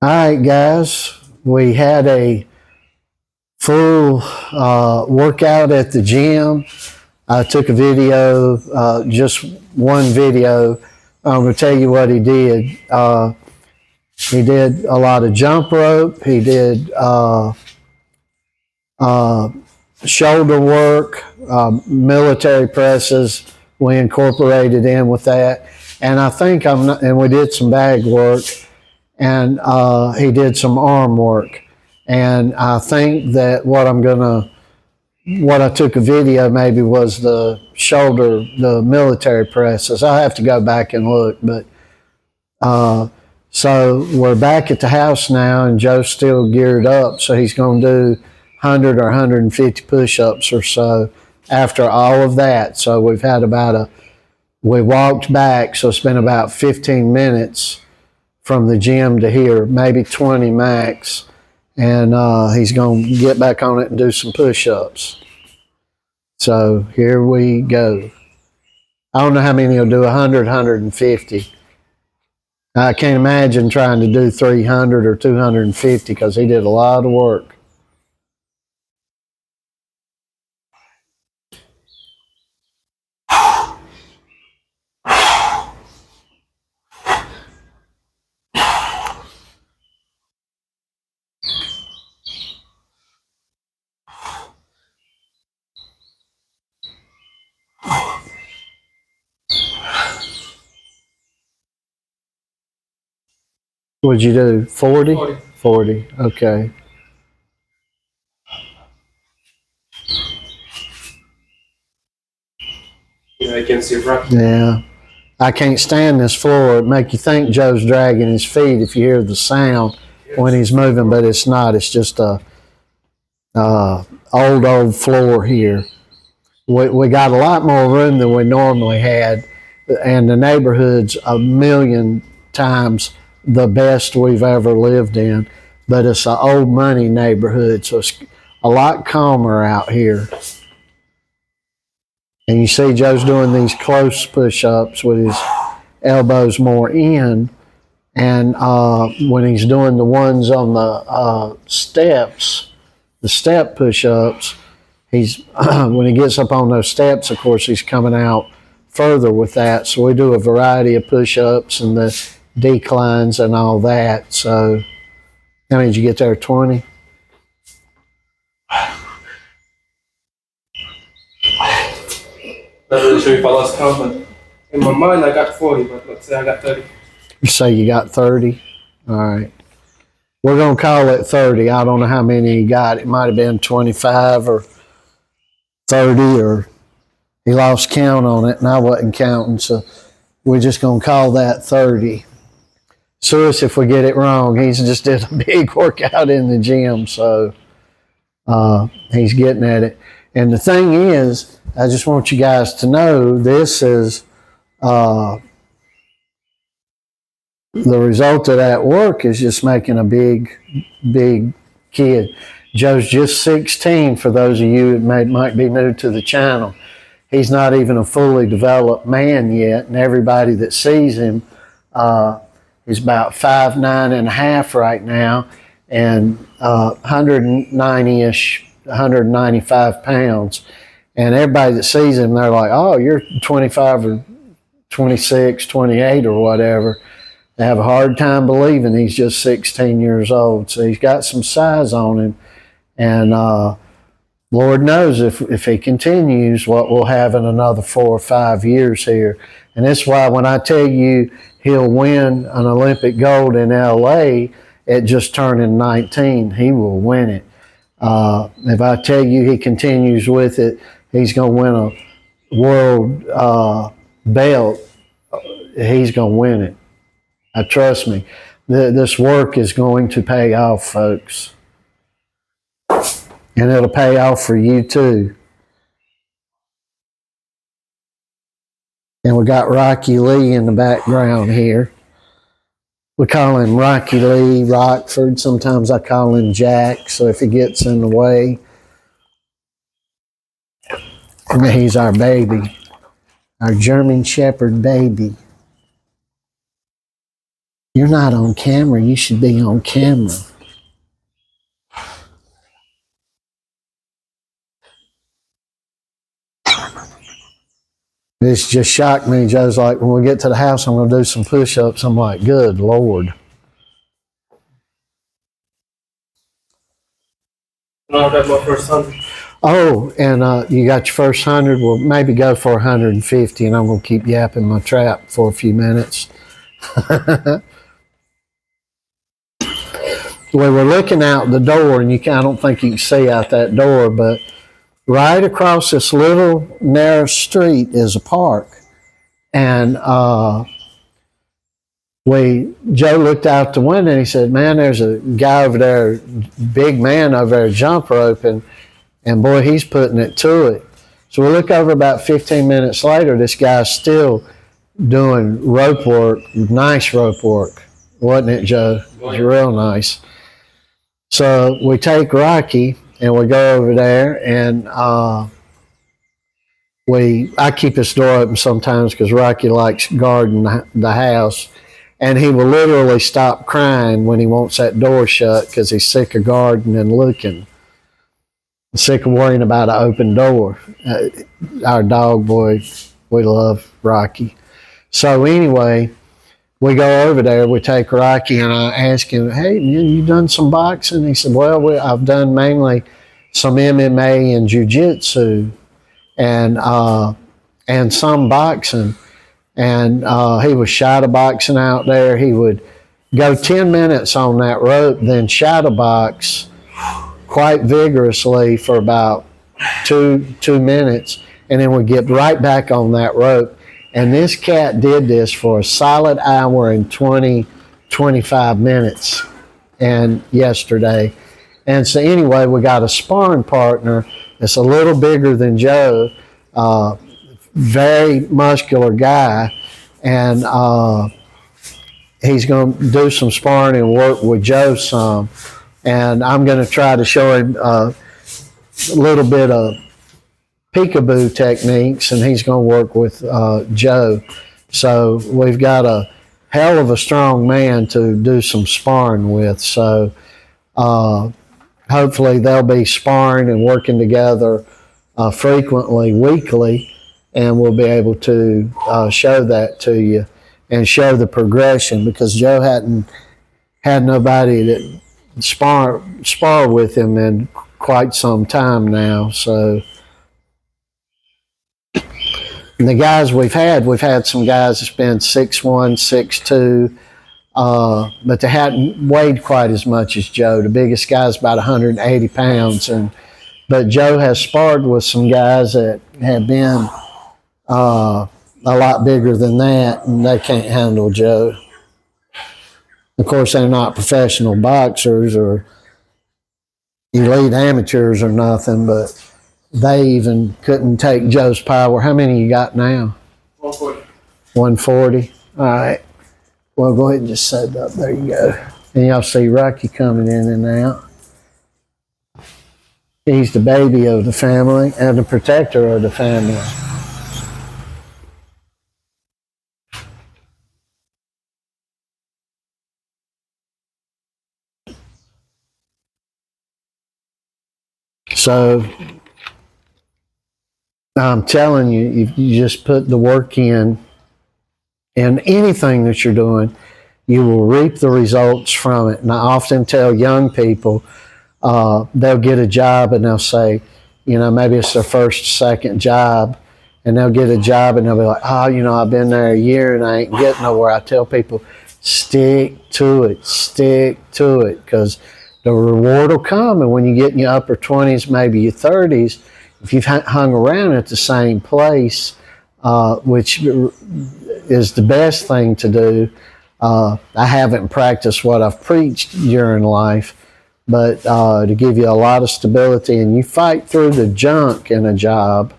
All right, guys, we had a full workout at the gym. I took a video, just one video. I'm going to tell you what he did. He did a lot of jump rope. He did uh, shoulder work, military presses. We incorporated in with that, and I think and we did some bag work, and he did some arm work. And I think that what I took a video maybe was the shoulder, the military presses. I'll have to go back and look, but so we're back at the house now, and Joe's still geared up, so he's going to do 100 or 150 push-ups or so after all of that. So we've had we walked back, so it's been about 15 minutes from the gym to here, maybe 20 max, and he's going to get back on it and do some push-ups. So here we go. I don't know how many he'll do, 100, 150. I can't imagine trying to do 300 or 250 because he did a lot of work. What'd you do, 40? 40, okay. Yeah, I can see right. Yeah. I can't stand this floor. It make you think Joe's dragging his feet if you hear the sound when he's moving, but it's not. It's just a old floor here. We got a lot more room than we normally had, and the neighborhood's a million times the best we've ever lived in, but it's an old money neighborhood, so it's a lot calmer out here. And you see Joe's doing these close push-ups with his elbows more in, and when he's doing the ones on the steps, the step push-ups, he's when he gets up on those steps, of course, he's coming out further with that. So we do a variety of push-ups and the declines and all that. So how many did you get there? 20? Not really sure if I lost count, but in my mind I got 40, but let's say I got 30. You say you got 30? All right. We're going to call it 30. I don't know how many he got. It might have been 25 or 30, or he lost count on it and I wasn't counting. So we're just going to call that 30. Sue us if we get it wrong. He's just did a big workout in the gym, so he's getting at it. And the thing is, I just want you guys to know this is the result of that work is just making a big kid. Joe's just 16 for those of you that might be new to the channel. He's not even a fully developed man yet, and everybody that sees him is about 5'9" and a half right now, and 190-ish, 195 pounds. And everybody that sees him, they're like, oh, you're 25 or 26, 28 or whatever. They have a hard time believing he's just 16 years old. So he's got some size on him. And Lord knows if he continues, what we'll have in another 4 or 5 years here. And that's why when I tell you he'll win an Olympic gold in LA at just turning 19, he will win it. If I tell you he continues with it, he's going to win a world belt. He's going to win it. Trust me. This work is going to pay off, folks. And it'll pay off for you too. And we got Rocky Lee in the background here. We call him Rocky Lee, Rockford. Sometimes I call him Jack, so if he gets in the way. And he's our baby, our German Shepherd baby. You're not on camera. You should be on camera. This just shocked me. Joe's like, when we get to the house, I'm going to do some push-ups. I'm like, good Lord. No, I got my first 100. Oh, and you got your first 100. Well, maybe go for 150, and I'm going to keep yapping my trap for a few minutes. We were looking out the door, and I don't think you can see out that door, but right across this little narrow street is a park. And Joe looked out the window and he said, man, there's a guy over there, big man over there, jump roping, and boy, he's putting it to it. So we look over about 15 minutes later, this guy's still doing rope work, nice rope work. Wasn't it, Joe? It was real nice. So we take Rocky and we go over there, and I keep this door open sometimes because Rocky likes guarding the house, and he will literally stop crying when he wants that door shut because he's sick of guarding and looking, sick of worrying about an open door. Our dog, boy, we love Rocky. So anyway, we go over there, we take Rocky, and I ask him, hey, you done some boxing? He said, well, I've done mainly some MMA and jiu-jitsu and some boxing. And he was shadow boxing out there. He would go 10 minutes on that rope, then shadow box quite vigorously for about two minutes, and then would get right back on that rope. And this cat did this for a solid hour and 25 minutes and yesterday. And so anyway, we got a sparring partner that's a little bigger than Joe, very muscular guy, and he's going to do some sparring and work with Joe some. And I'm going to try to show him a little bit of peekaboo techniques, and he's going to work with Joe. So we've got a hell of a strong man to do some sparring with. So hopefully they'll be sparring and working together frequently, weekly, and we'll be able to show that to you and show the progression, because Joe hadn't had nobody that spar with him in quite some time now. So the guys we've had some guys that's been 6'1", 6'2", but they hadn't weighed quite as much as Joe. The biggest guy's about 180 pounds, but Joe has sparred with some guys that have been a lot bigger than that, and they can't handle Joe. Of course, they're not professional boxers or elite amateurs or nothing, but they even couldn't take Joe's power. How many you got now? 140. 140? All right. Well, go ahead and just set it up. There you go. And y'all see Rocky coming in and out. He's the baby of the family and the protector of the family. So I'm telling you, if you just put the work in anything that you're doing, you will reap the results from it. And I often tell young people, they'll get a job and they'll say, maybe it's their first, second job, and they'll get a job and they'll be like, I've been there a year and I ain't getting nowhere. I tell people, stick to it, because the reward will come. And when you get in your upper 20s, maybe your 30s, if you've hung around at the same place, which is the best thing to do. I haven't practiced what I've preached during life, but to give you a lot of stability, and you fight through the junk in a job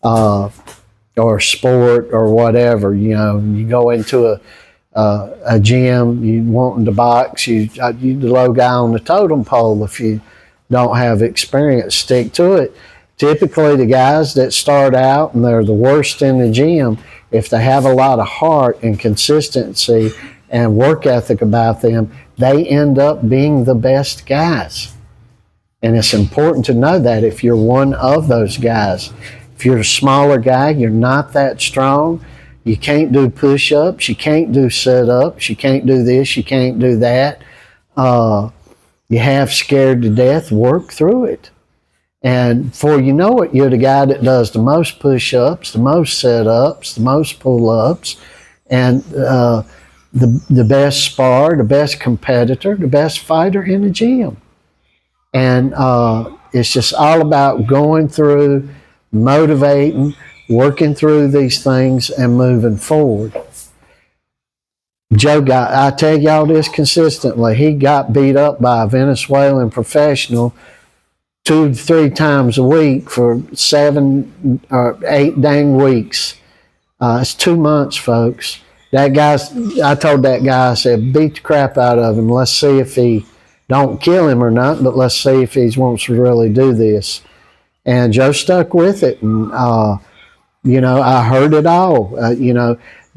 or sport or whatever. You go into a gym, you wanting to box, you're the low guy on the totem pole. If you don't have experience, stick to it. Typically, the guys that start out and they're the worst in the gym, if they have a lot of heart and consistency and work ethic about them, they end up being the best guys. And it's important to know that if you're one of those guys. If you're a smaller guy, you're not that strong, you can't do push-ups, you can't do sit-ups, you can't do this, you can't do that. You have scared to death, work through it. And before you know it, you're the guy that does the most push-ups, the most sit-ups, the most pull-ups, and the best spar, the best competitor, the best fighter in the gym. And it's just all about going through, motivating, working through these things, and moving forward. Joe I tell y'all this consistently, he got beat up by a Venezuelan professional 2 to 3 times a week for 7 or 8 dang weeks. It's 2 months, folks. I told that guy, I said, beat the crap out of him. Let's see if he don't kill him or not, but let's see if he wants to really do this. And Joe stuck with it. And, I heard it all.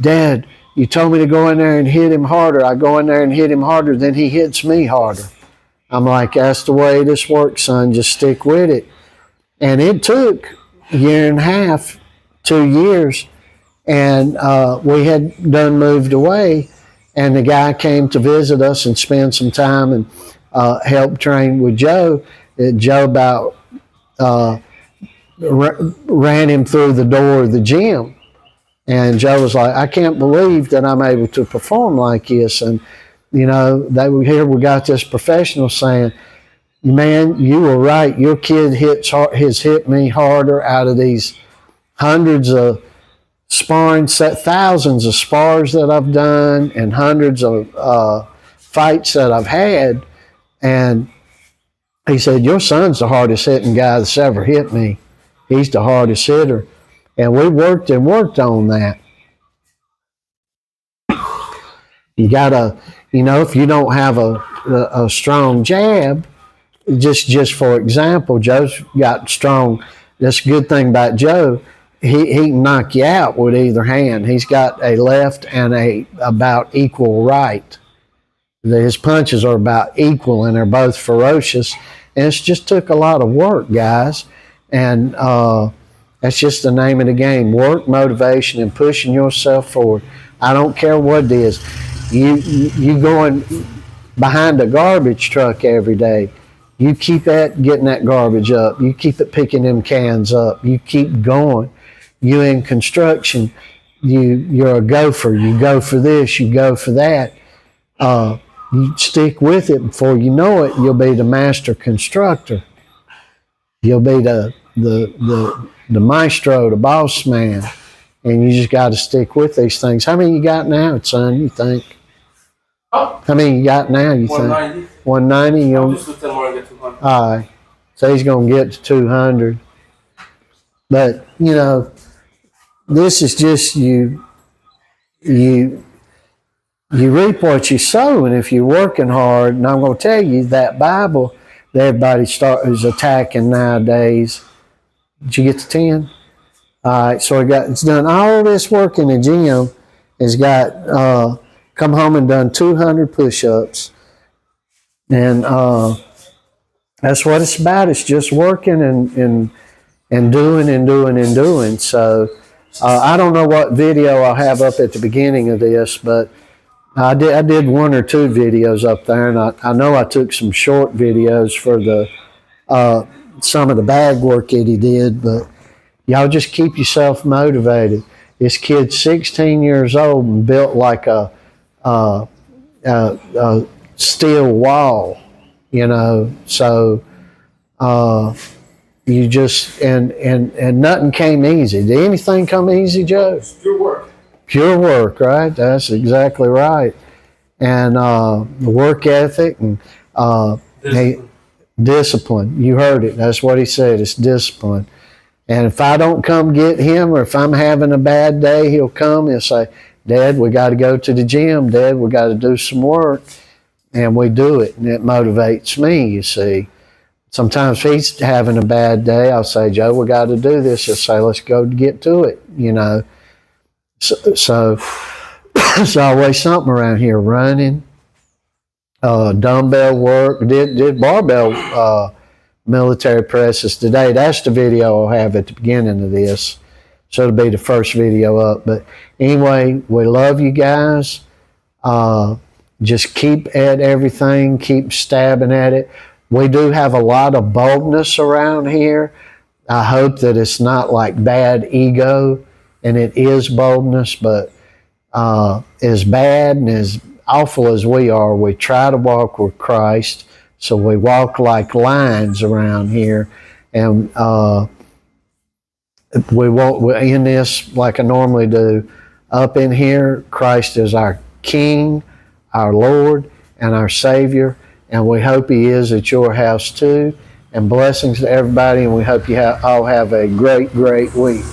Dad, you told me to go in there and hit him harder. I go in there and hit him harder, then he hits me harder. I'm like, that's the way this works, son. Just stick with it. And it took a year and a half, 2 years, and we had done moved away, and the guy came to visit us and spend some time and help train with Joe. Joe about ran him through the door of the gym. And Joe was like, I can't believe that I'm able to perform like this. And, we got this professional saying, man, you were right. Your kid has hit me harder out of these hundreds of sparring, thousands of spars that I've done and hundreds of fights that I've had. And he said, your son's the hardest hitting guy that's ever hit me. He's the hardest hitter. And we worked on that. You gotta, if you don't have a strong jab, just for example, Joe's got strong. That's a good thing about Joe. He can knock you out with either hand. He's got a left and a about equal right. His punches are about equal, and they're both ferocious. And it's just took a lot of work, guys. And that's just the name of the game. Work, motivation, and pushing yourself forward. I don't care what it is. You going behind a garbage truck every day. You keep at getting that garbage up. You keep it picking them cans up. You keep going. You in construction, you're a gopher. You go for this, you go for that. You stick with it. Before you know it, you'll be the master constructor. You'll be the maestro, the boss man. And you just got to stick with these things. How many you got now, son, you think? Oh. How many you got now, you 190. think? 190? I'll just do 10 more and get 200. All right. So he's going to get to 200. But, this is just you reap what you sow. And if you're working hard, and I'm going to tell you that Bible that everybody is attacking nowadays. Did you get to 10? All right. So it's done all this work in the gym. It's got come home and done 200 push-ups. And that's what it's about. It's just working and doing and doing and doing. So I don't know what video I'll have up at the beginning of this, but I did 1 or 2 videos up there, and I know I took some short videos for the some of the bag work that he did. But y'all just keep yourself motivated. This kid's 16 years old and built like a steel wall, So you just and nothing came easy. Did anything come easy, Joe? It's pure work. Pure work, right? That's exactly right. And the work ethic and discipline. You heard it. That's what he said. It's discipline. And if I don't come get him, or if I'm having a bad day, he'll come and say, Dad, we got to go to the gym. Dad, we got to do some work. And we do it. And it motivates me, you see. Sometimes if he's having a bad day, I'll say, Joe, we got to do this. He'll say, let's go get to it, So There's always something around here, running, dumbbell work, did barbell military presses today. That's the video I'll have at the beginning of this. So it'll be the first video up. But anyway, we love you guys. Just keep at everything, keep stabbing at it. We do have a lot of boldness around here. I hope that it's not like bad ego, and it is boldness, but as bad and as awful as we are, we try to walk with Christ. So we walk like lions around here, and we won't in this like I normally do. Up in here, Christ is our King, our Lord, and our Savior, and we hope He is at your house too. And blessings to everybody, and we hope you all have a great, great week.